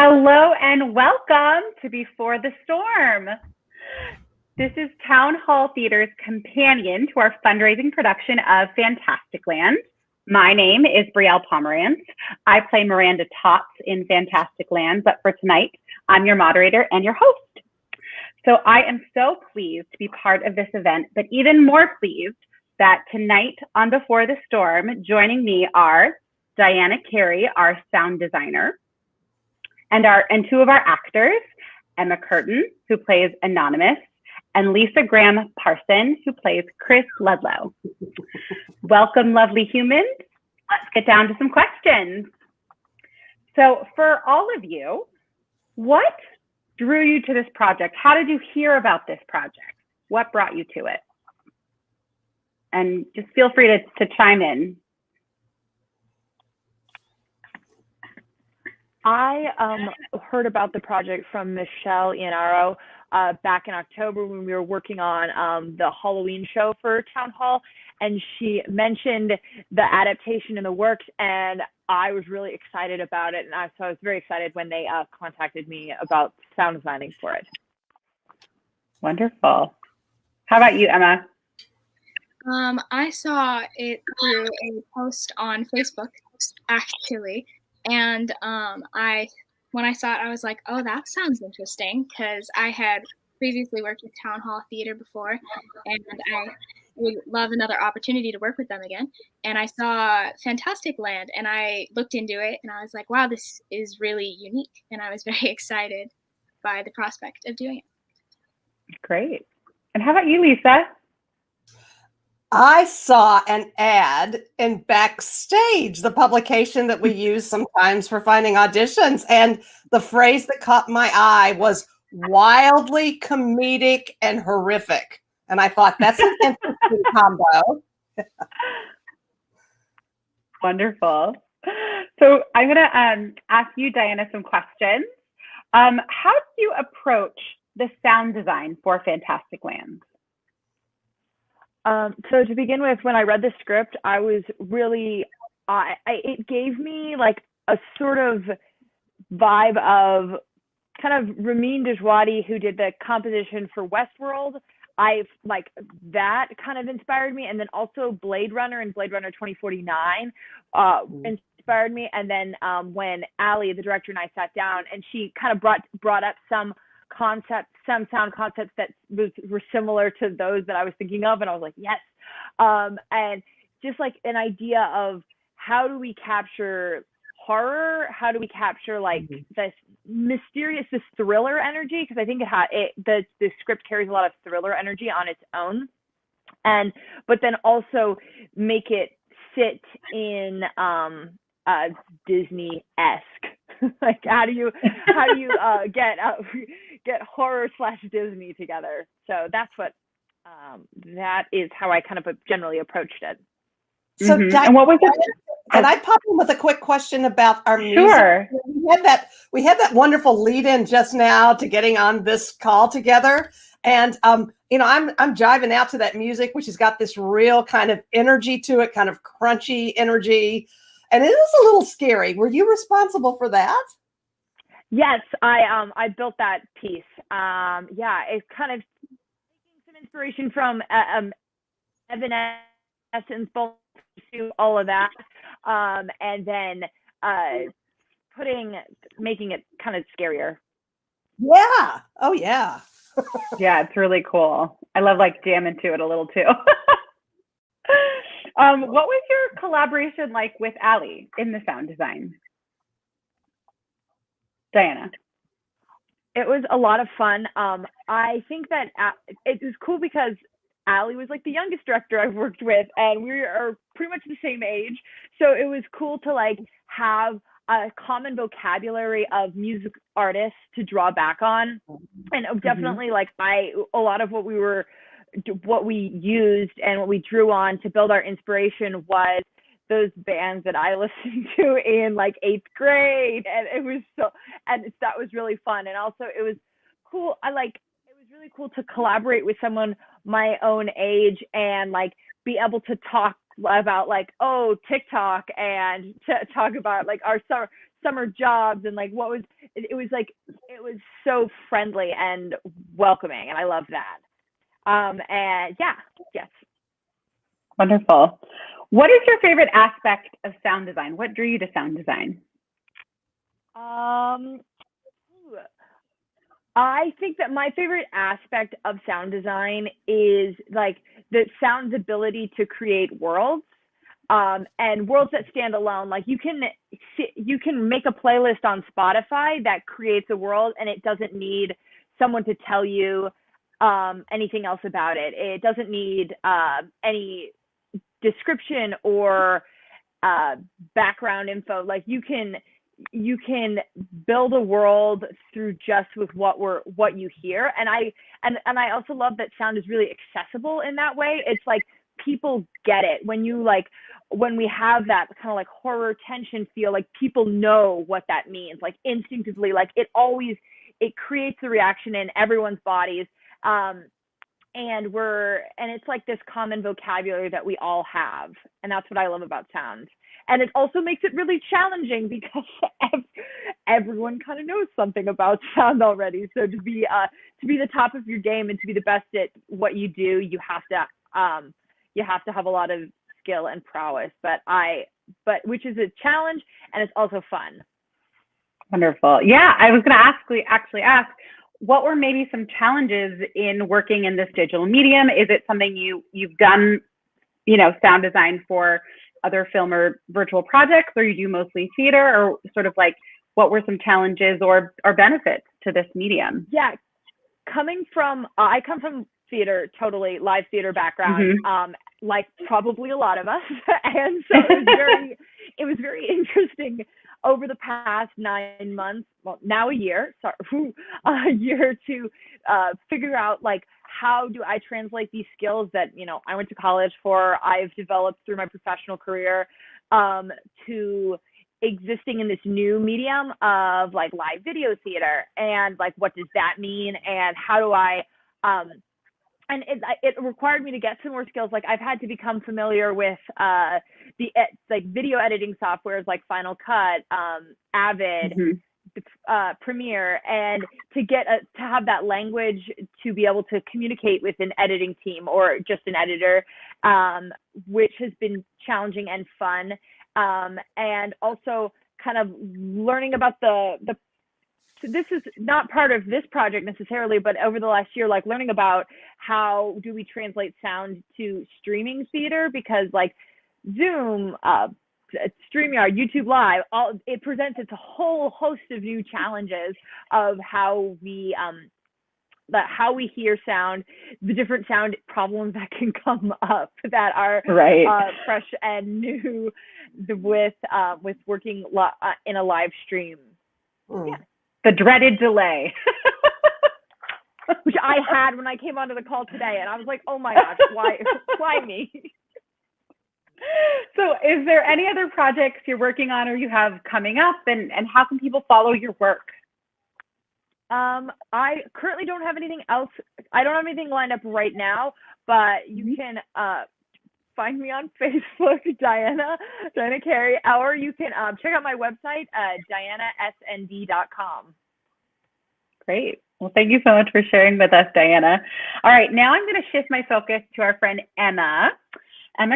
Hello and welcome to Before the Storm. This is Town Hall Theater's companion to our fundraising production of FantasticLand. My name is Briel Pomerantz. I play Miranda Tots in FantasticLand, but for tonight, I'm your moderator and your host. So I am so pleased to be part of this event, but even more pleased that tonight on Before the Storm, joining me are Diana Carey, our sound designer, and two of our actors, Emma Curtin, who plays Anonymous, and Lisa Graham Parson, who plays Chris Ludlow. Welcome, lovely humans. Let's get down to some questions. So for all of you, what drew you to this project? How did you hear about this project? What brought you to it? And just feel free to chime in. I heard about the project from Michelle Iannaro back in October when we were working on the Halloween show for Town Hall, and she mentioned the adaptation in the works, and I was really excited about it, and so I was very excited when they contacted me about sound designing for it. Wonderful. How about you, Emma? I saw it through a post on Facebook, actually. And when I saw it, I was like, oh, that sounds interesting, because I had previously worked with Town Hall Theater before, and I would love another opportunity to work with them again. And I saw FantasticLand, and I looked into it, and I was like, wow, this is really unique. And I was very excited by the prospect of doing it. Great. And how about you, Lisa? I saw an ad in Backstage, the publication that we use sometimes for finding auditions, and the phrase that caught my eye was wildly comedic and horrific. And I thought, that's an interesting combo. Wonderful. So I'm going to ask you, Diana, some questions. How do you approach the sound design for FantasticLand? So to begin with, when I read the script, I was really, it gave me like a sort of vibe of kind of Ramin Djawadi, who did the composition for Westworld. That kind of inspired me. And then also Blade Runner and Blade Runner 2049 inspired me. And then when Ali, the director, and I sat down, and she kind of brought up some sound concepts that were similar to those that I was thinking of, and I was like, yes. And just like an idea of how do we capture horror? How do we capture like this mysterious, this thriller energy? Because I think the script carries a lot of thriller energy on its own, but then also make it sit in Disney-esque. Like how do you get horror / Disney together? So that's what that is how I kind of generally approached it. So and what was it? Can I pop in with a quick question about our music? Sure. We had that wonderful lead in just now to getting on this call together. And I'm jiving out to that music, which has got this real kind of energy to it, kind of crunchy energy. And it is a little scary. Were you responsible for that? Yes, I built that piece. It's kind of taking some inspiration from Evanescence, all of that, and then making it kind of scarier. Yeah. Oh yeah. Yeah, it's really cool. I love like jamming to it a little too. What was your collaboration like with Ali in the sound design? Diana? It was a lot of fun. I think that it was cool because Ali was like the youngest director I've worked with, and we are pretty much the same age. So it was cool to like have a common vocabulary of music artists to draw back on. And definitely like a lot of what we used and what we drew on to build our inspiration was those bands that I listened to in like 8th grade, and that was really fun. And also it was cool. It was really cool to collaborate with someone my own age and like be able to talk about like, oh, TikTok, and to talk about like our summer jobs and like what was it was so friendly and welcoming, and I loved that. And yeah, yes. Wonderful. What is your favorite aspect of sound design? What drew you to sound design? I think that my favorite aspect of sound design is like the sound's ability to create worlds, and worlds that stand alone. Like you can make a playlist on Spotify that creates a world, and it doesn't need someone to tell you anything else about it. It doesn't need any description or background info. Like you can build a world through just with what you hear. And I also love that sound is really accessible in that way. It's like people get it when we have that kind of like horror tension feel, like people know what that means, like instinctively, like it creates a reaction in everyone's bodies. And it's like this common vocabulary that we all have. And that's what I love about sound. And it also makes it really challenging because everyone kind of knows something about sound already. So to be the top of your game and to be the best at what you do, you have to have a lot of skill and prowess. But which is a challenge, and it's also fun. Wonderful. Yeah, I was going to actually ask, what were maybe some challenges in working in this digital medium? Is it something you've done, sound design for other film or virtual projects, or you do mostly theater, or sort of like what were some challenges or benefits to this medium? Yeah, I come from theater, totally live theater background, like probably a lot of us, and so it was very interesting over the past 9 months, well, now a year to figure out like how do I translate these skills that I went to college for, I've developed through my professional career, to existing in this new medium of like live video theater, and like what does that mean, and how do I and it required me to get some more skills. Like I've had to become familiar with the video editing softwares like Final Cut, Avid, Premiere, and to have that language to be able to communicate with an editing team or just an editor, which has been challenging and fun, and also kind of learning about this is not part of this project necessarily, but over the last year, like learning about how do we translate sound to streaming theater, because like Zoom, StreamYard, YouTube Live, it presents a whole host of new challenges of how we hear sound, the different sound problems that can come up that are fresh and new with working in a live stream. Yeah. The dreaded delay. Which I had when I came onto the call today, and I was like, oh my gosh, why me? So is there any other projects you're working on or you have coming up, and how can people follow your work? I currently don't have anything else. I don't have anything lined up right now, but you can find me on Facebook, Diana Carey, or you can check out my website, dianasnd.com. Great. Well, thank you so much for sharing with us, Diana. All right, now I'm going to shift my focus to our friend Emma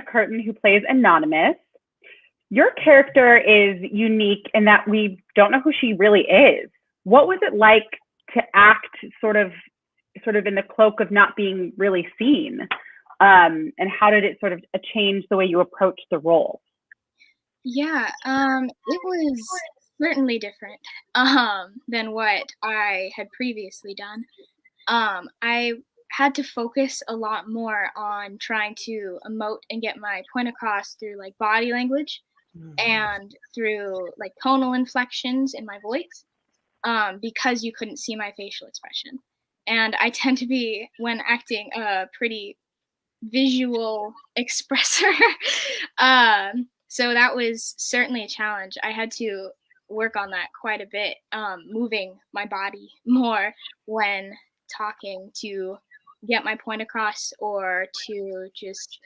Curtin, who plays Anonymous. Your character is unique in that we don't know who she really is. What was it like to act sort of in the cloak of not being really seen? And how did it sort of change the way you approached the role? Yeah, it was certainly different than what I had previously done. I had to focus a lot more on trying to emote and get my point across through like body language and through like tonal inflections in my voice, because you couldn't see my facial expression. And I tend to be, when acting, a pretty visual expressor. So that was certainly a challenge. I had to work on that quite a bit, moving my body more when talking to get my point across, or to just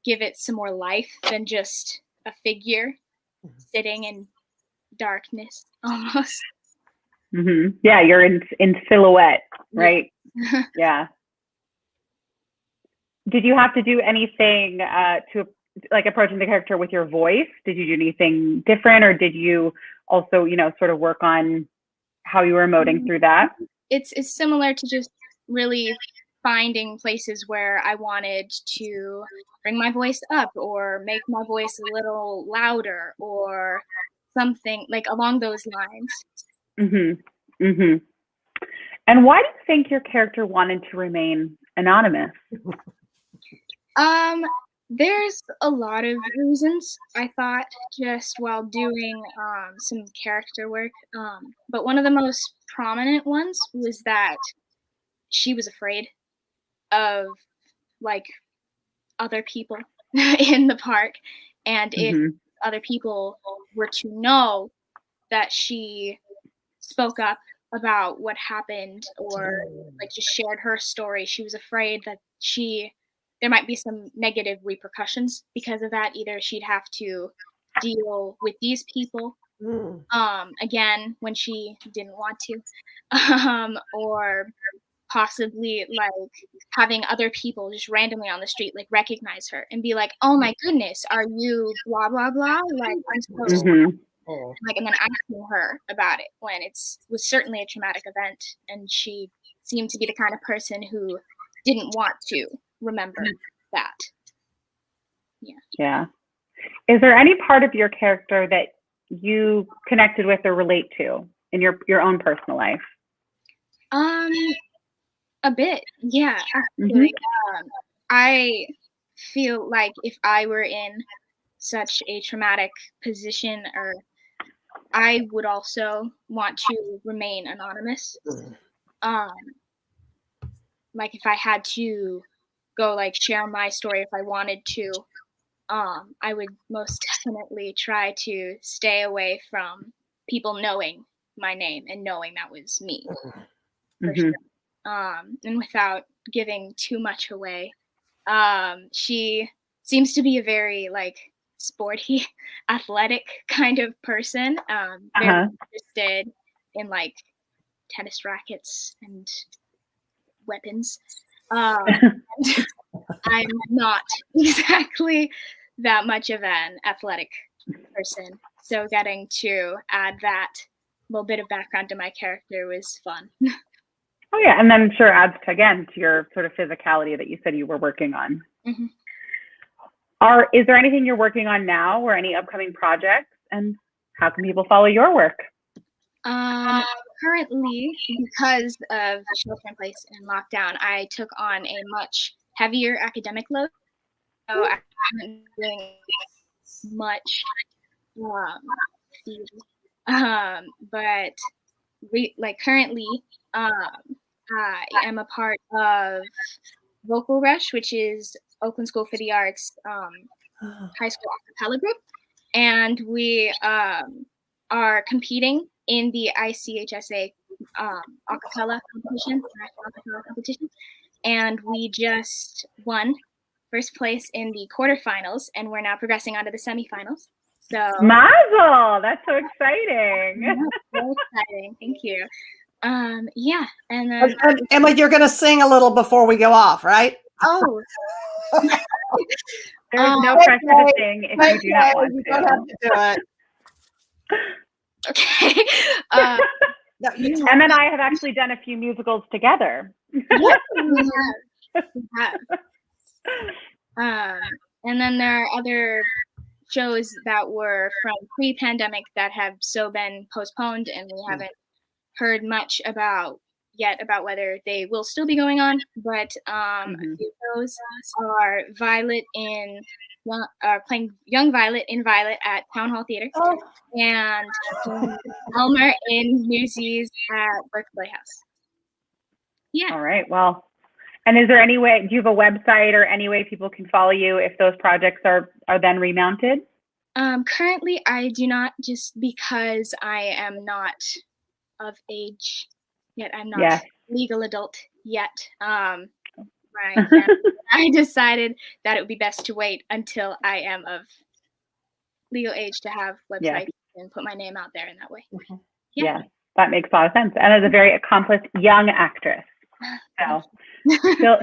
give it some more life than just a figure sitting in darkness almost. Yeah, you're in silhouette, right? Yeah. Did you have to do anything to like approaching the character with your voice? Did you do anything different, or did you also, sort of work on how you were emoting through that? It's similar to just really finding places where I wanted to bring my voice up or make my voice a little louder or something like along those lines. And why do you think your character wanted to remain anonymous? There's a lot of reasons, I thought, just while doing some character work. But one of the most prominent ones was that she was afraid of like other people in the park, and if other people were to know that she spoke up about what happened or like just shared her story, she was afraid that there might be some negative repercussions because of that. Either she'd have to deal with these people again when she didn't want to, or possibly like having other people just randomly on the street like recognize her and be like, oh my goodness, are you blah blah blah, like I'm supposed to like, and then asking her about it when was certainly a traumatic event, and she seemed to be the kind of person who didn't want to remember that. Yeah. Is there any part of your character that you connected with or relate to in your own personal life? A bit, yeah. Actually, I feel like if I were in such a traumatic position, or I would also want to remain anonymous. Like if I had to go like share my story if I wanted to, I would most definitely try to stay away from people knowing my name and knowing that was me. For sure. And without giving too much away, she seems to be a very like sporty, athletic kind of person. Very interested in like tennis rackets and weapons. And I'm not exactly that much of an athletic person, so getting to add that little bit of background to my character was fun. Oh yeah, and then I'm sure adds to your sort of physicality that you said you were working on. Is there anything you're working on now, or any upcoming projects, and how can people follow your work? Currently, because of shelter-in-place and lockdown, I took on a much heavier academic load, so I haven't been doing much but currently, I am a part of Vocal Rush, which is Oakland School for the Arts high school acapella group, and we are competing in the ICHSA acapella competition, and we just won first place in the quarterfinals, and we're now progressing on to the semifinals. So Mazel! That's so exciting. Yeah, so exciting. Thank you. Yeah, and then Emma, you're going to sing a little before we go off, right? Oh. There's no pressure to sing if you do not want to. You don't have to do it. Okay. Emma and I have actually done a few musicals together. Yeah, we have. And then there are other shows that were from pre-pandemic that have so been postponed, and we haven't heard much about whether they will still be going on. But a few of those are playing Young Violet in Violet at Town Hall Theater, and Elmer in Newsies at Berkeley Playhouse. Yeah. All right. Well, and is there any way, do you have a website or any way people can follow you if those projects are then remounted? Currently, I do not, just because I am not of age yet. I'm not a legal adult yet. I decided that it would be best to wait until I am of legal age to have websites and put my name out there in that way. Yeah. That makes a lot of sense. And as a very accomplished young actress. So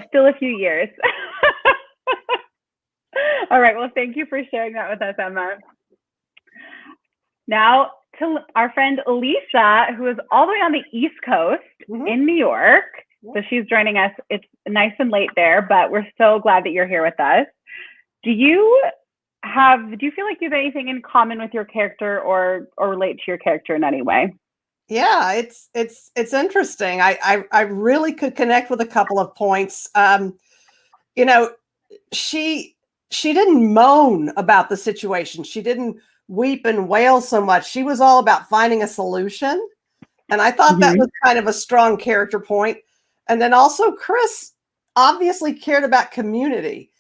still a few years. All right. Well, thank you for sharing that with us, Emma. Now to our friend Alicia, who is all the way on the East Coast in New York. So she's joining us. It's nice and late there, but we're so glad that you're here with us. Do you feel like you have anything in common with your character or relate to your character in any way? Yeah, it's interesting. I really could connect with a couple of points. You know, she didn't moan about the situation. She didn't weep and wail so much. She was all about finding a solution. And I thought that was kind of a strong character point. And then also Chris obviously cared about community.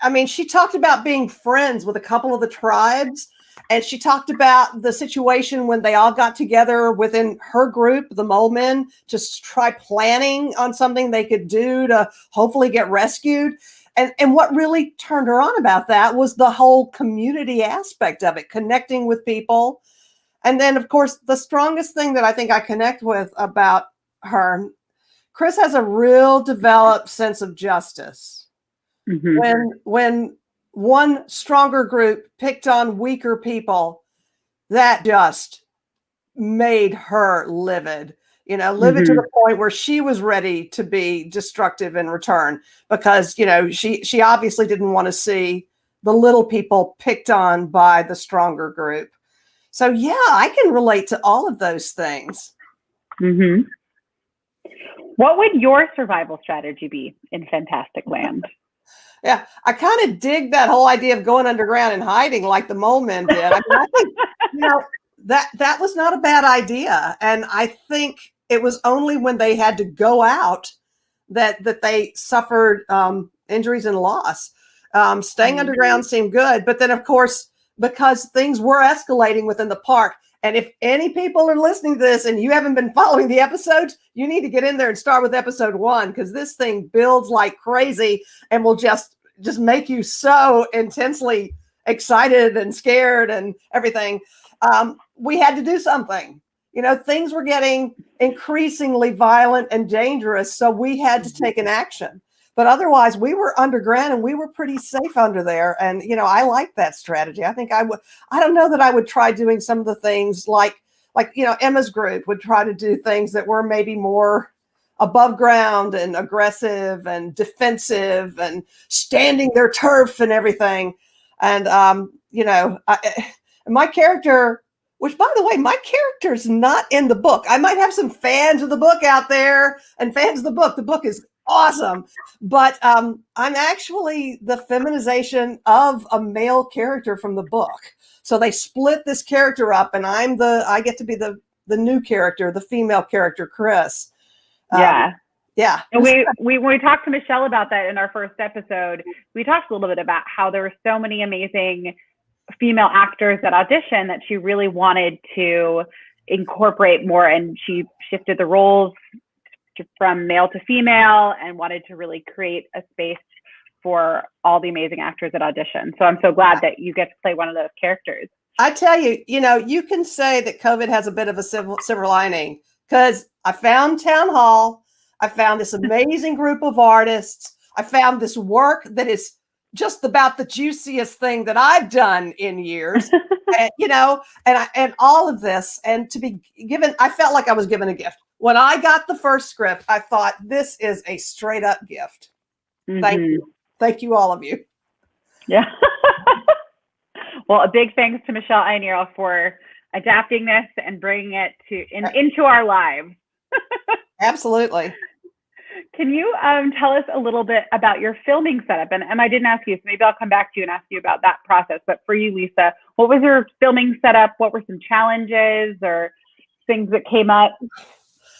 I mean, she talked about being friends with a couple of the tribes. And she talked about the situation when they all got together within her group, the Mole Men, to try planning on something they could do to hopefully get rescued. And what really turned her on about that was the whole community aspect of it, connecting with people. And then, of course, the strongest thing that I think I connect with about her, Chris has a real developed sense of justice. When one stronger group picked on weaker people, that just made her livid. Livid to the point where she was ready to be destructive in return because, she obviously didn't want to see the little people picked on by the stronger group. So, yeah, I can relate to all of those things. What would your survival strategy be in FantasticLand? Yeah, I kind of dig that whole idea of going underground and hiding like the Mole Men did. I mean, I think, that was not a bad idea. And I think it was only when they had to go out that they suffered injuries and loss. Staying underground seemed good. But then, of course, because things were escalating within the park, and if any people are listening to this and you haven't been following the episodes, you need to get in there and start with episode 1 because this thing builds like crazy and will just make you so intensely excited and scared and everything. We had to do something. Things were getting increasingly violent and dangerous, so we had to take an action. But otherwise, we were underground and we were pretty safe under there. And, I like that strategy. I think I don't know that I would try doing some of the things like Emma's group would try to do things that were maybe more above ground and aggressive and defensive and standing their turf and everything. And, my character, which, by the way, my character's not in the book. I might have some fans of the book out there and fans of the book. The book is awesome. But I'm actually the feminization of a male character from the book. So they split this character up and I get to be the new character, the female character, Chris. Yeah. And when we talked to Michelle about that in our first episode, we talked a little bit about how there were so many amazing female actors that auditioned that she really wanted to incorporate more, and she shifted the roles from male to female and wanted to really create a space for all the amazing actors that audition. So I'm so glad that you get to play one of those characters. I tell you, you can say that COVID has a bit of a silver lining because I found Town Hall. I found this amazing group of artists. I found this work that is just about the juiciest thing that I've done in years, and all of this, and to be given, I felt like I was given a gift. When I got the first script, I thought this is a straight up gift. Thank you, all of you. Yeah. Well, a big thanks to Michelle Einierl for adapting this and bringing it into our lives. Absolutely. Can you tell us a little bit about your filming setup? And I didn't ask you, so maybe I'll come back to you and ask you about that process. But for you, Lisa, what was your filming setup? What were some challenges or things that came up?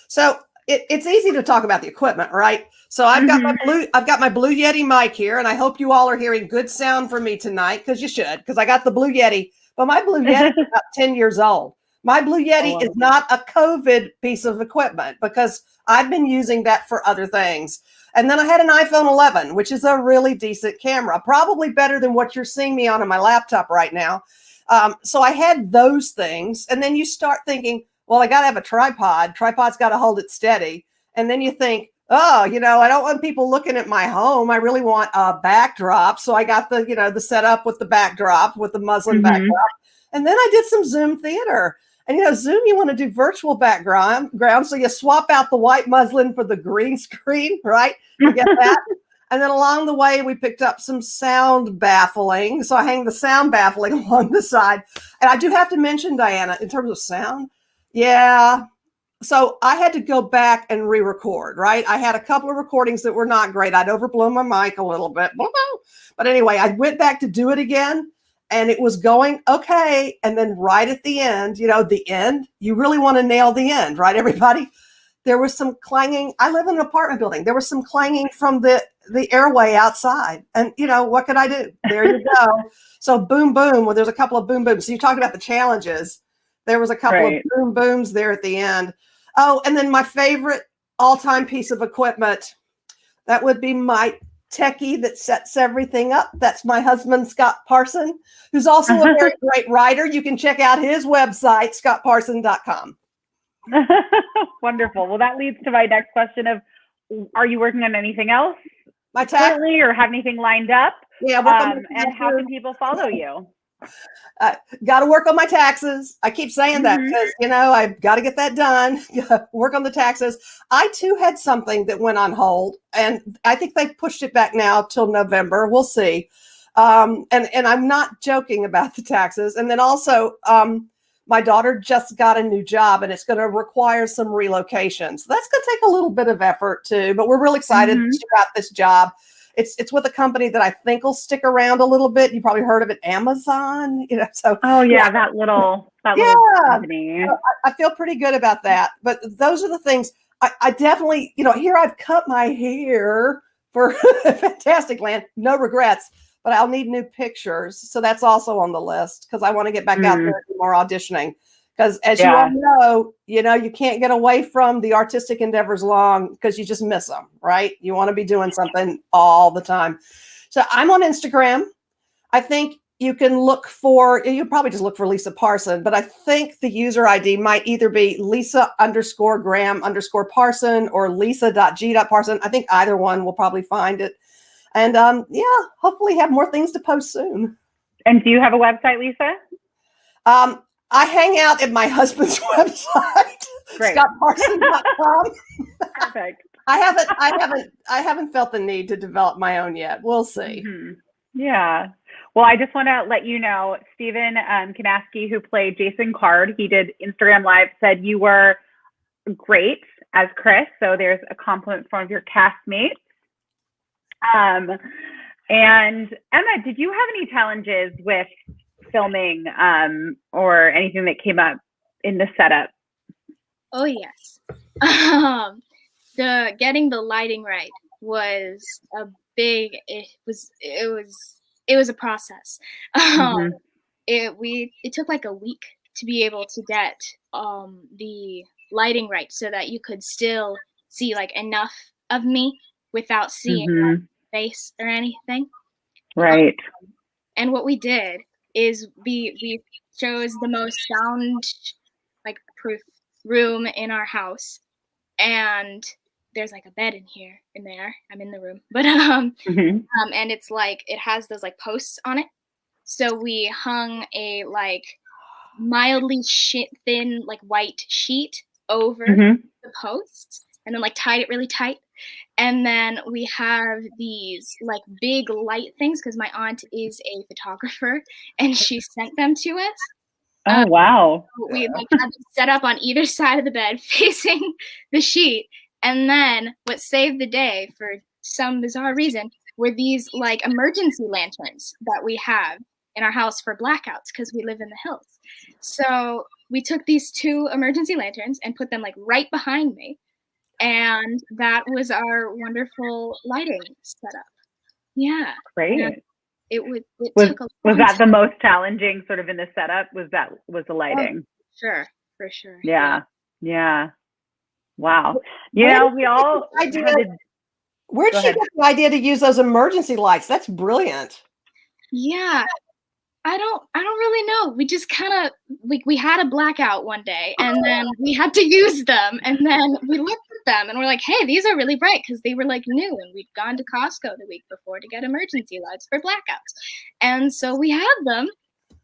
So it's easy to talk about the equipment, right? So I've got my Blue Yeti mic here, and I hope you all are hearing good sound from me tonight because you should, because I got the Blue Yeti. But my Blue Yeti is about 10 years old. My Blue Yeti is not a COVID piece of equipment because I've been using that for other things. And then I had an iPhone 11, which is a really decent camera, probably better than what you're seeing me on my laptop right now. So I had those things. And then you start thinking, well, I got to have a tripod. Tripod's got to hold it steady. And then you think, oh, I don't want people looking at my home. I really want a backdrop. So I got the, the setup with the backdrop, with the muslin backdrop. And then I did some Zoom theater. And, Zoom, you want to do virtual background. So you swap out the white muslin for the green screen, right? You get that? And then along the way, we picked up some sound baffling. So I hang the sound baffling along the side. And I do have to mention, Diana, in terms of sound, yeah. So I had to go back and re-record, right? I had a couple of recordings that were not great. I'd overblown my mic a little bit. But anyway, I went back to do it again. And it was going okay. And then right at the end, the end, you really want to nail the end, right, everybody? There was some clanging. I live in an apartment building. There was some clanging from the airway outside. And, what could I do? There you go. So boom, boom. Well, there's a couple of boom, booms. So you talked about the challenges. There was a couple of boom, booms there at the end. Oh, and then my favorite all-time piece of equipment, that would be my techie that sets everything up. That's my husband, Scott Parson, who's also a very great writer. You can check out his website, scottparson.com. Wonderful. Well, that leads to my next question of, are you working on anything else currently or have anything lined up? Yeah. And how can people follow you? Got to work on my taxes. I keep saying that because, I've got to get that done. Work on the taxes. I too had something that went on hold, and I think they've pushed it back now till November. We'll see. And I'm not joking about the taxes. And then also, my daughter just got a new job, and it's going to require some relocation. So that's going to take a little bit of effort too. But we're really excited about this job. It's with a company that I think will stick around a little bit. You probably heard of it, Amazon. So that little company. I feel pretty good about that. But those are the things I definitely, here I've cut my hair for FantasticLand. No regrets, but I'll need new pictures. So that's also on the list because I want to get back out there and do more auditioning. Because as you all know, you can't get away from the artistic endeavors long because you just miss them, right? You want to be doing something all the time. So I'm on Instagram. I think you probably just look for Lisa Parson, but I think the user ID might either be Lisa_Graham_Parson or Lisa.G.Parson. I think either one will probably find it. And hopefully have more things to post soon. And do you have a website, Lisa? I hang out at my husband's website, scottparson.com. Perfect. I haven't felt the need to develop my own yet. We'll see. Yeah. Well, I just want to let you know, Stephen Kanaski, who played Jason Card, he did Instagram Live, said you were great as Chris. So there's a compliment from one of your castmates. And Emma, did you have any challenges with filming or anything that came up in the setup? Oh yes. Getting the lighting right was it was a process. It took like a week to be able to get the lighting right so that you could still see like enough of me without seeing my face or anything. Right. And what we did is we chose the most sound like proof room in our house, and there's like a bed in there. I'm in the room, but and it's like it has those like posts on it. So we hung a like mildly thin like white sheet over the posts, and then like tied it really tight. And then we have these like big light things because my aunt is a photographer and she sent them to us. Oh, wow. We like had them set up on either side of the bed facing the sheet. And then what saved the day for some bizarre reason were these like emergency lanterns that we have in our house for blackouts because we live in the hills. So we took these 2 emergency lanterns and put them like right behind me. And that was our wonderful lighting setup. Yeah. Great. And was that the most challenging sort of in the setup? Was the lighting? Sure, for sure. Yeah. Wow. We all Where'd you get the idea to use those emergency lights? That's brilliant. Yeah. I don't really know. We just kind of we had a blackout one day, and then we had to use them, and then we looked at them and we're like, hey, these are really bright, because they were like new, and we'd gone to Costco the week before to get emergency lights for blackouts, and so we had them,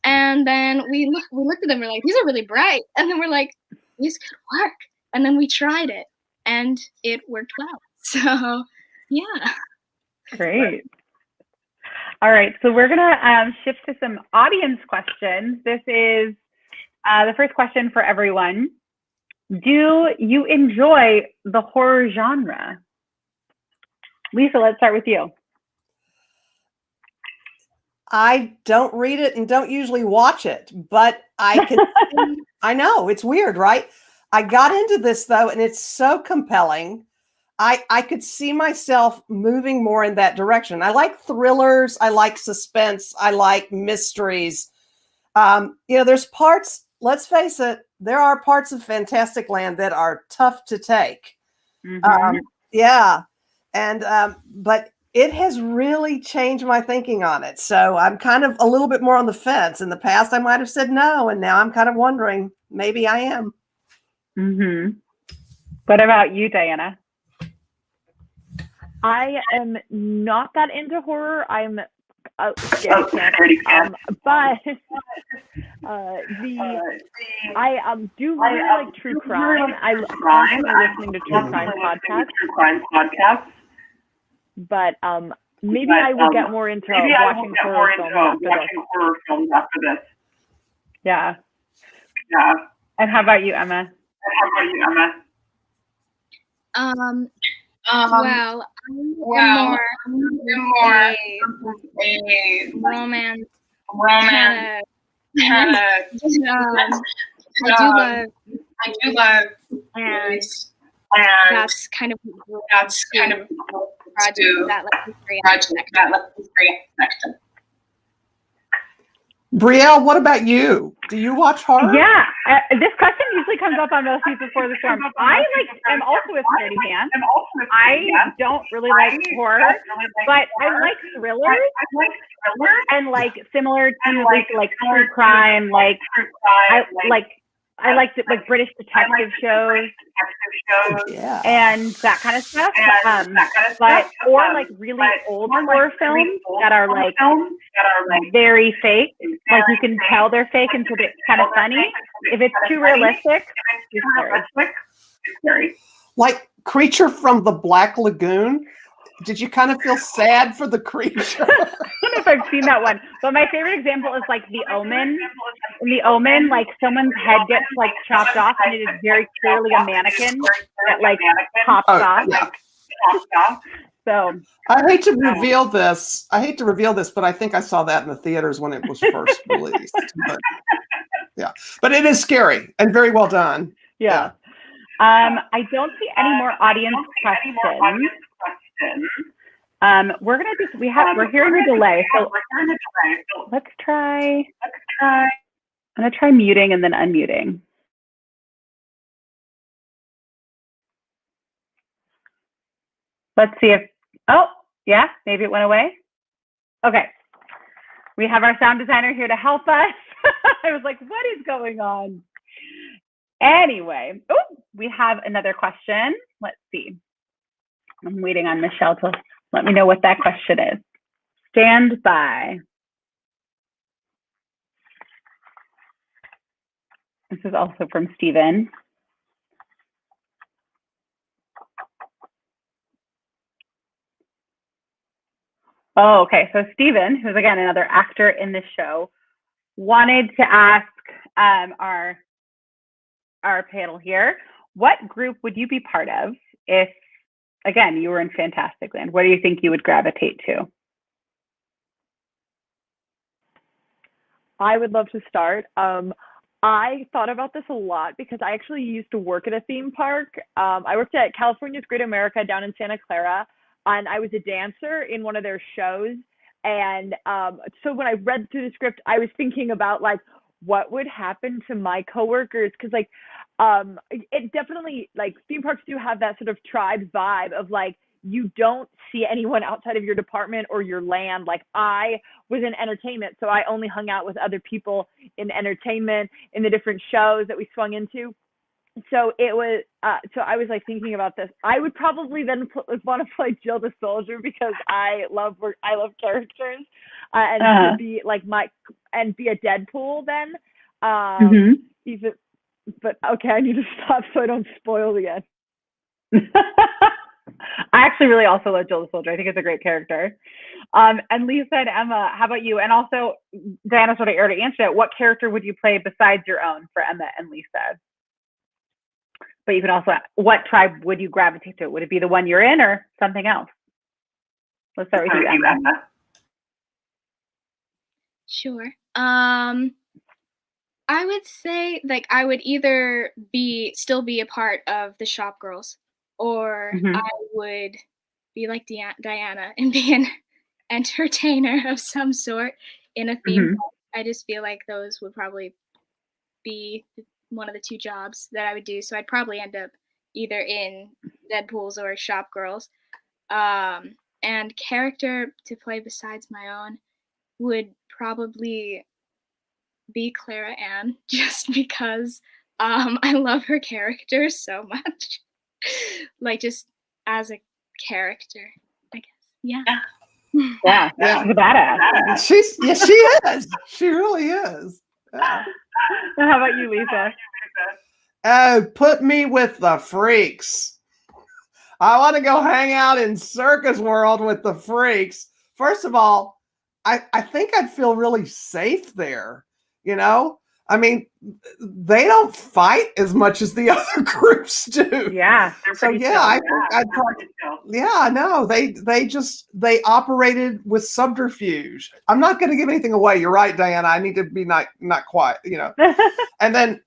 and then we looked at them, we're like, these are really bright, and then we're like, these could work, and then we tried it, and it worked well. So yeah. Great. All right, so we're gonna shift to some audience questions. This is the first question for everyone. Do you enjoy the horror genre? Lisa, let's start with you. I don't read it and don't usually watch it, but I can. I know, it's weird, right? I got into this though, and it's so compelling. I could see myself moving more in that direction. I like thrillers. I like suspense. I like mysteries. There's parts, let's face it, there are parts of FantasticLand that are tough to take. Mm-hmm. Yeah. And, but it has really changed my thinking on it. So I'm kind of a little bit more on the fence. In the past, I might've said no. And now I'm kind of wondering, maybe I am. Mm-hmm. What about you, Diana? I am not that into horror. I'm a scaredy cat. But I do really like true crime. I'm constantly listening to true crime podcasts. But maybe I will get more into watching horror films after this. Yeah. And how about you, Emma? Well, I'm more a romance kind of. I do love movies, and that's kind of project that lets me create connection. Briel, what about you? Do you watch horror? Yeah, this question usually comes up on most people before the storm. I am also a scaredy cat. I don't really like horror, but I like thrillers, and like similar to like true crime. I like British detective shows, and that kind of stuff. Or like really old horror films that are like very fake. Like you can tell they're fake until it's kind of funny. If it's too realistic, it's scary. Like Creature from the Black Lagoon. Did you kind of feel sad for the creature? I don't know if I've seen that one, but my favorite example is like The Omen. In The Omen, like someone's head gets like chopped off, and it is very clearly a mannequin that like pops off. Yeah. So I hate to reveal this, but I think I saw that in the theaters when it was first released. But it is scary and very well done. Yeah. I don't see any more audience questions. We're hearing a delay, so let's try. I'm gonna try muting and then unmuting. Let's see if, maybe it went away. Okay, we have our sound designer here to help us. I was like, what is going on? Anyway, we have another question. Let's see. I'm waiting on Michelle to let me know what that question is. Stand by. This is also from Stephen. Oh, okay. So Stephen, who's again another actor in this show, wanted to ask our panel here, what group would you be part of if, again, you were in FantasticLand? What do you think you would gravitate to? I would love to start. I thought about this a lot because I actually used to work at a theme park. I worked at California's Great America down in Santa Clara, and I was a dancer in one of their shows. And so when I read through the script, I was thinking about like, what would happen to my coworkers? Because like, it definitely, like, theme parks do have that sort of tribe vibe of like, you don't see anyone outside of your department or your land. Like, I was in entertainment, so I only hung out with other people in entertainment, in the different shows that we swung into. So it was, so I was like thinking about this. I would probably then want to play Jill the Soldier, because I love characters, and to be like and be a Deadpool then. Even, but okay, I need to stop so I don't spoil the end. I actually really also love Jill the Soldier. I think it's a great character. And Lisa and Emma, how about you? And also, Diana sort of already answered it. What character would you play besides your own for Emma and Lisa? But you can also, what tribe would you gravitate to? Would it be the one you're in or something else? Let's start with you, Emma. Sure. I would say, like, I would either still be a part of the Shop Girls, or I would be like Diana and be an entertainer of some sort in a theme park. I just feel like those would probably be one of the two jobs that I would do. So I'd probably end up either in Deadpool's or Shop Girls. And character to play besides my own would probably be Clara Ann, just because I love her character so much. Like, just as a character, I guess. Yeah. Yeah, she's a badass. She is. She really is. Yeah. How about you, Lisa? Put me with the freaks. I want to go hang out in Circus World with the freaks. First of all, I think I'd feel really safe there. You know, I mean, they don't fight as much as the other groups do. Yeah. So yeah, I think I'd probably. Yeah, no, they operated with subterfuge. I'm not going to give anything away. You're right, Diana. I need to be not quiet. You know, and then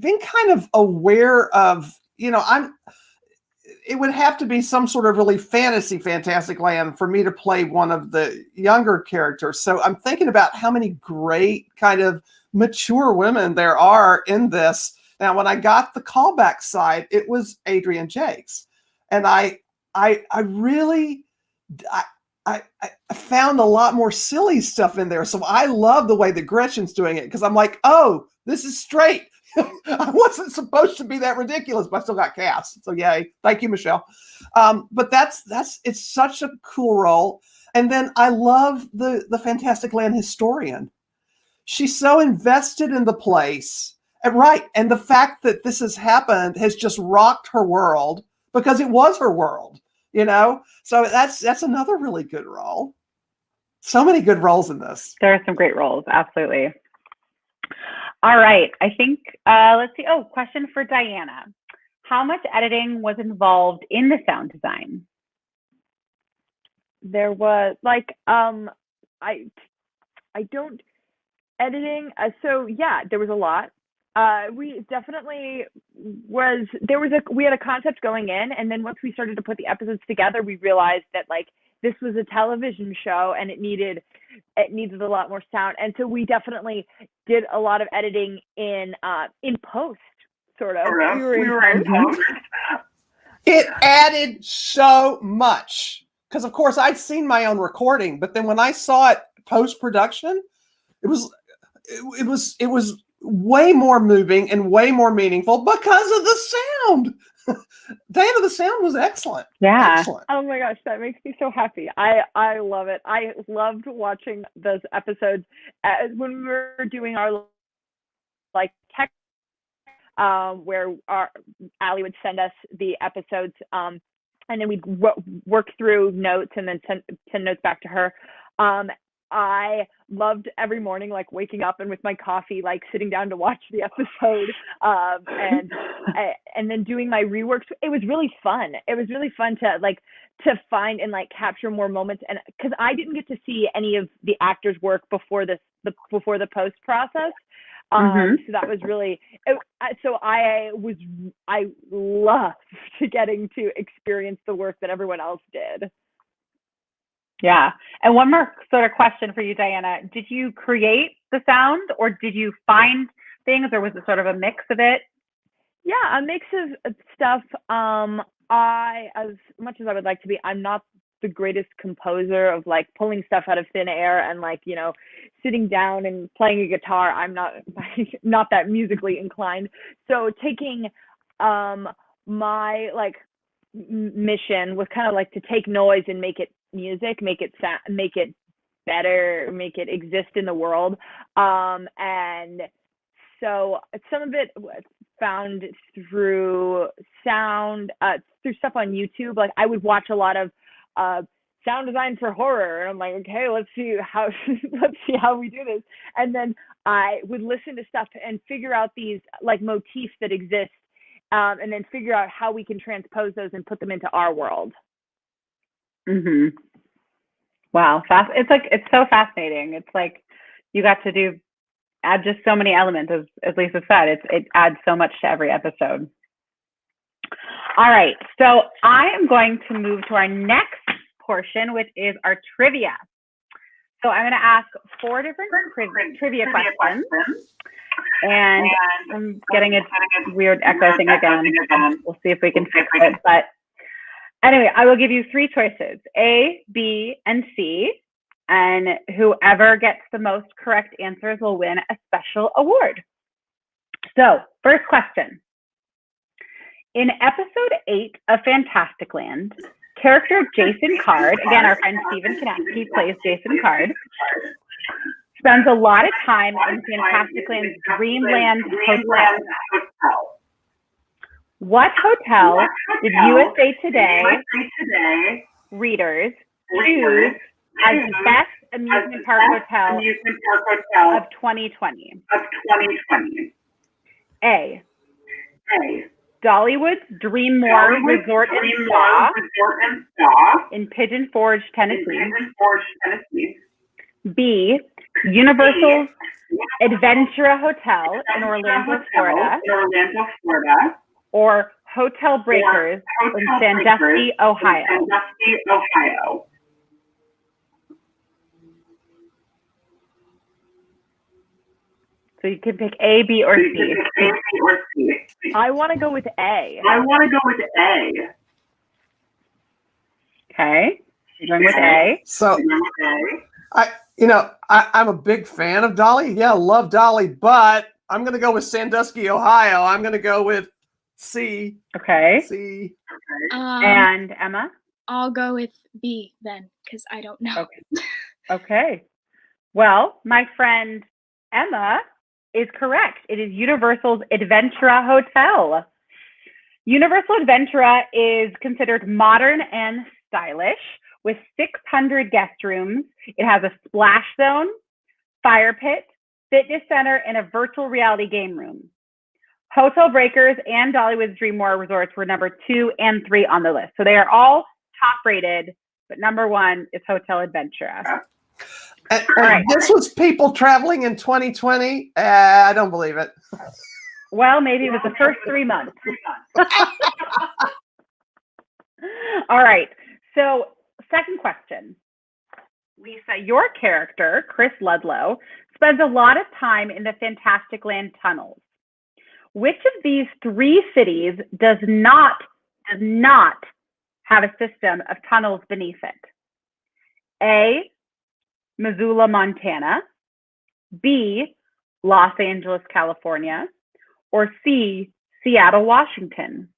being kind of aware of, you know, it would have to be some sort of really fantastic land for me to play one of the younger characters. So I'm thinking about how many great kind of mature women there are in this. Now, when I got the callback side, it was Adrienne Jakes. And I really found a lot more silly stuff in there. So I love the way that Gretchen's doing it, because I'm like, oh, this is straight. I wasn't supposed to be that ridiculous, but I still got cast. So yay. Thank you, Michelle. But it's such a cool role. And then I love the FantasticLand historian. She's so invested in the place. And right. And the fact that this has happened has just rocked her world, because it was her world, you know? So that's another really good role. So many good roles in this. There are some great roles. Absolutely. All right. I think, let's see. Oh, question for Diana. How much editing was involved in the sound design? There was editing. So yeah, there was a lot. We definitely we had a concept going in, and then once we started to put the episodes together, we realized that like this was a television show and it needed a lot more sound. And so we definitely did a lot of editing in post, sort of. We were in post. It added so much, because of course I'd seen my own recording, but then when I saw it post-production, it was way more moving and way more meaningful because of the sound. Diana, the sound was excellent. Yeah. Excellent. Oh my gosh, that makes me so happy. I love it. I loved watching those episodes when we were doing our like tech, where Allie would send us the episodes, and then we'd work through notes and then send notes back to her. I loved every morning, like waking up and with my coffee, like sitting down to watch the episode, and then doing my reworks. It was really fun. It was really fun to find and like capture more moments, and because I didn't get to see any of the actors' work before the post process. So that was really. So I loved getting to experience the work that everyone else did. Yeah. And one more sort of question for you, Diana. Did you create the sound, or did you find things, or was it sort of a mix of it? Yeah, a mix of stuff. as much as I would like to be, I'm not the greatest composer of like pulling stuff out of thin air and like, you know, sitting down and playing a guitar. I'm not that musically inclined. So taking my like mission was kind of like to take noise and make it music, make it better, make it exist in the world. And so some of it found through sound, through stuff on YouTube. Like I would watch a lot of sound design for horror, and I'm like, okay, let's see how we do this. And then I would listen to stuff and figure out these like motifs that exist, and then figure out how we can transpose those and put them into our world. Mm-hmm. Wow, it's so fascinating. It's like you got to add just so many elements, as Lisa said. It adds so much to every episode. All right, so I am going to move to our next portion, which is our trivia. So I'm going to ask 4 different trivia questions, and I'm getting a weird echo thing again. We'll see if we can fix it. But anyway, I will give you 3 choices: A, B, and C. And whoever gets the most correct answers will win a special award. So, first question. In episode 8 of FantasticLand, character Jason Card, again, our friend Stephen Kanapke plays Jason Card, spends a lot of time in FantasticLand's Dreamland Hotel. What hotel did USA Today readers choose as the best amusement park hotel of 2020? A, Dollywood's Dreammore Resort and Spa in Pigeon Forge, Tennessee. B, Universal's Adventura Hotel in Orlando, Florida. Or Hotel Breakers in Sandusky, Ohio. So you can pick A, B, or C. I want to go with A. Okay, you're going with A. So, I'm a big fan of Dolly. Yeah, love Dolly, but I'm going to go with Sandusky, Ohio. I'm going to go with C. Okay. C. And Emma? I'll go with B then, because I don't know. Okay. Well, my friend Emma is correct. It is Universal's Adventura Hotel. Universal Adventura is considered modern and stylish with 600 guest rooms. It has a splash zone, fire pit, fitness center, and a virtual reality game room. Hotel Breakers and Dollywood's Dreammore Resorts were number 2 and 3 on the list. So they are all top rated, but number 1 is Hotel Adventura. This was people traveling in 2020. I don't believe it. Well, maybe it was the first 3 months. All right. So, second question. Lisa, your character, Chris Ludlow, spends a lot of time in the FantasticLand tunnels. Which of these 3 cities does not have a system of tunnels beneath it? A, Missoula, Montana. B, Los Angeles, California. Or C, Seattle, Washington.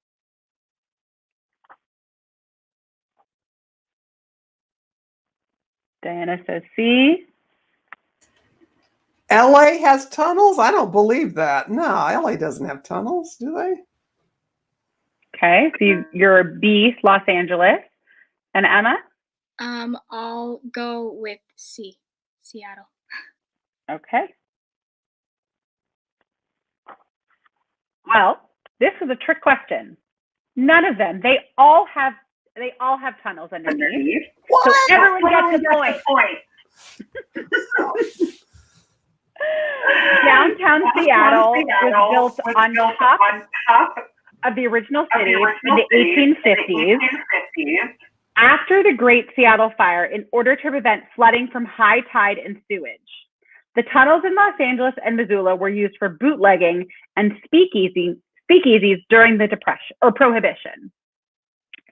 Diana says C. LA has tunnels? I don't believe that. No, LA doesn't have tunnels, do they? Okay, so you're B, Los Angeles. And Emma? I'll go with C, Seattle. Okay. Well, this is a trick question. None of them. They all have tunnels underneath. What? So everyone gets a point. Downtown Seattle was built on top of the original city in the 1850s after the Great Seattle Fire in order to prevent flooding from high tide and sewage. The tunnels in Los Angeles and Missoula were used for bootlegging and speakeasies during the Depression or Prohibition.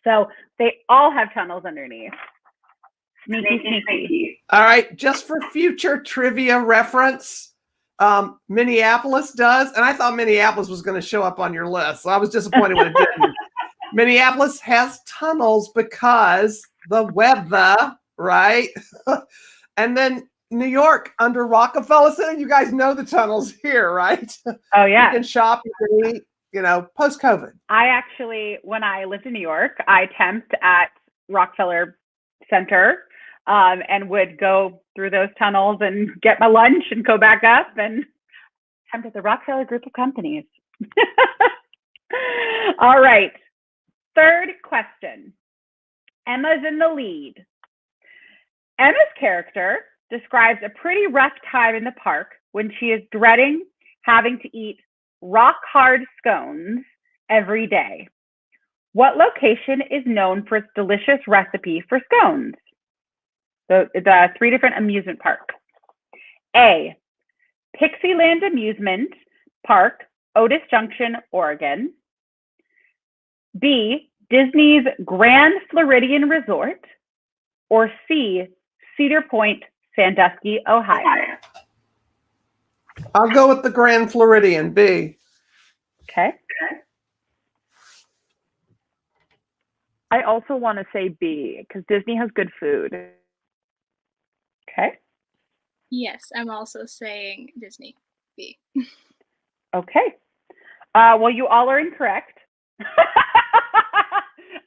So they all have tunnels underneath. Sneaky, sneaky. All right, just for future trivia reference, Minneapolis does, and I thought Minneapolis was going to show up on your list, so I was disappointed when it didn't. Minneapolis has tunnels because the weather, right? And then New York under Rockefeller Center, you guys know the tunnels here, right? Oh, yeah. You can shop, you can eat, you know, post-COVID. I actually, when I lived in New York, I temped at Rockefeller Center and would go through those tunnels and get my lunch and go back up and tempt at the Rockefeller group of companies. All right. Third question. Emma's in the lead. Emma's character describes a pretty rough time in the park when she is dreading having to eat rock-hard scones every day. What location is known for its delicious recipe for scones? So the 3 different amusement parks. A, Pixieland Amusement Park, Otis Junction, Oregon. B, Disney's Grand Floridian Resort. Or C, Cedar Point, Sandusky, Ohio. I'll go with the Grand Floridian, B. Okay. I also want to say B because Disney has good food. Okay. Yes, I'm also saying Disney. B. Okay. Well, you all are incorrect.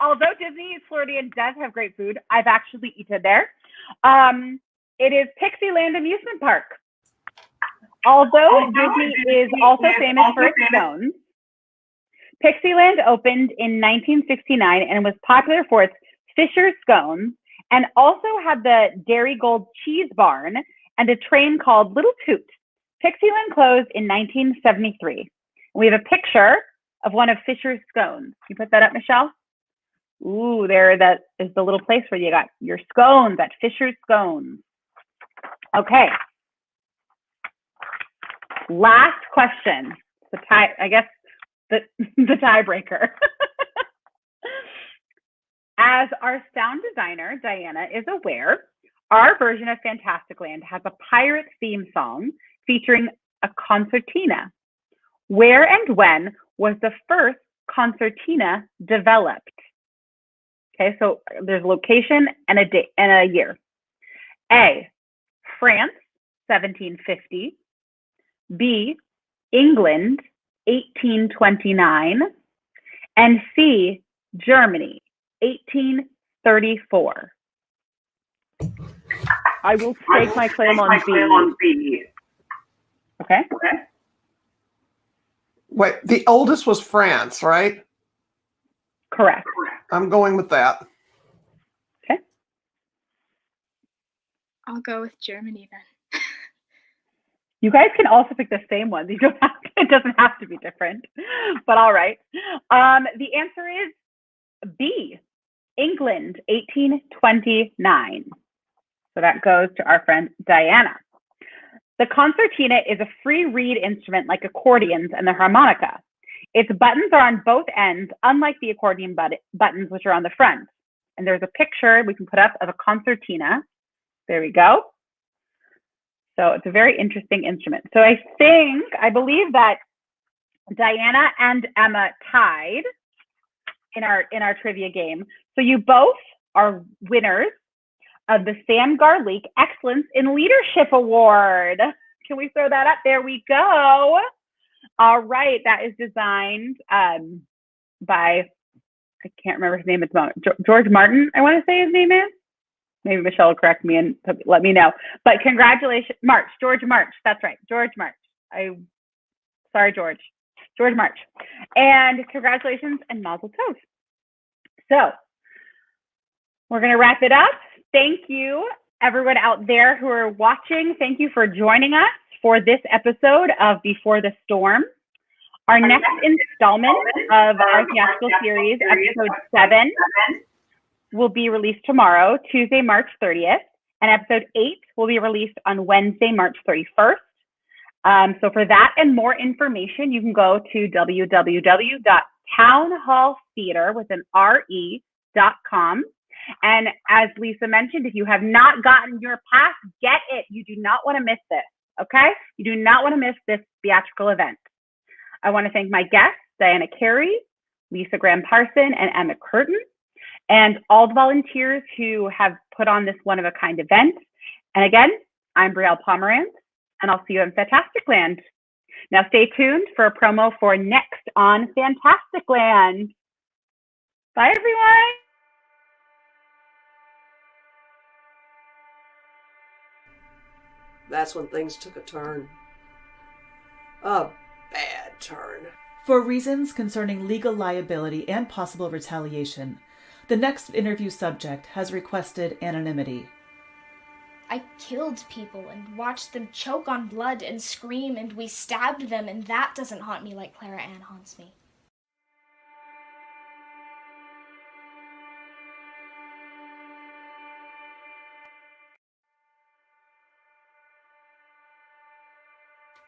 Although Disney's Floridian does have great food, I've actually eaten there. It is Pixieland Amusement Park. Although Disney is also famous for its scones, Pixieland opened in 1969 and was popular for its Fisher scones and also had the Dairy Gold cheese barn and a train called Little Toot. Pixieland closed in 1973. We have a picture of one of Fisher's scones. Can you put that up, Michelle? Ooh, there, that is the little place where you got your scones at Fisher's Scones. Okay. Last question. The tie, I guess, the tiebreaker. As our sound designer, Diana, is aware, our version of FantasticLand has a pirate theme song featuring a concertina. Where and when was the first concertina developed? Okay, so there's location and a date and a year. A, France, 1750. B, England, 1829. And C, Germany, 1834. I will stake my claim on B. Okay. Wait, the oldest was France, right? Correct. I'm going with that. Okay. I'll go with Germany then. You guys can also pick the same ones. You don't have to, it doesn't have to be different. But all right. The answer is B, England, 1829. So that goes to our friend Diana. The concertina is a free reed instrument like accordions and the harmonica. Its buttons are on both ends, unlike the accordion buttons, which are on the front. And there's a picture we can put up of a concertina. There we go. So it's a very interesting instrument. So I believe that Diana and Emma tied in our trivia game. So you both are winners of the Sam Garlick Excellence in Leadership Award. Can we throw that up? There we go. All right, that is designed by, I can't remember his name at the moment, George Martin, I want to say his name is. Maybe Michelle will correct me and let me know. But congratulations, George March, that's right, George March. Sorry, George March. And congratulations and mazel tov. So we're gonna wrap it up. Thank you, everyone out there who are watching. Thank you for joining us for this episode of Before the Storm. Our next installment of our theatrical series, episode 7, will be released tomorrow, Tuesday, March 30th, and episode 8 will be released on Wednesday, March 31st. So for that and more information, you can go to www.townhalltheater with an fantasticland.com. And as Lisa mentioned, if you have not gotten your pass, get it. You do not want to miss this, okay? You do not want to miss this theatrical event. I want to thank my guests, Diana Carey, Lisa Graham Parson, and Emma Curtin, and all the volunteers who have put on this one-of-a-kind event. And again, I'm Briel Pomerantz, and I'll see you in FantasticLand. Now stay tuned for a promo for next on FantasticLand. Bye, everyone. That's when things took a turn. A bad turn. For reasons concerning legal liability and possible retaliation, the next interview subject has requested anonymity. I killed people and watched them choke on blood and scream, and we stabbed them, and that doesn't haunt me like Clara Ann haunts me.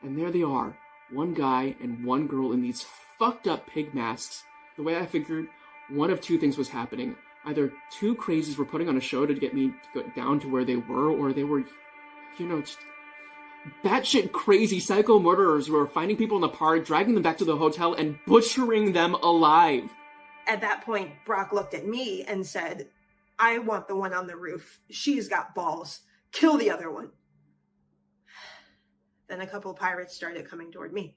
And there they are, one guy and one girl in these fucked up pig masks. The way I figured, one of two things was happening. Either two crazies were putting on a show to get me to go down to where they were, or they were, just batshit crazy psycho murderers who were finding people in the park, dragging them back to the hotel, and butchering them alive. At that point, Brock looked at me and said, I want the one on the roof. She's got balls. Kill the other one. Then a couple of pirates started coming toward me.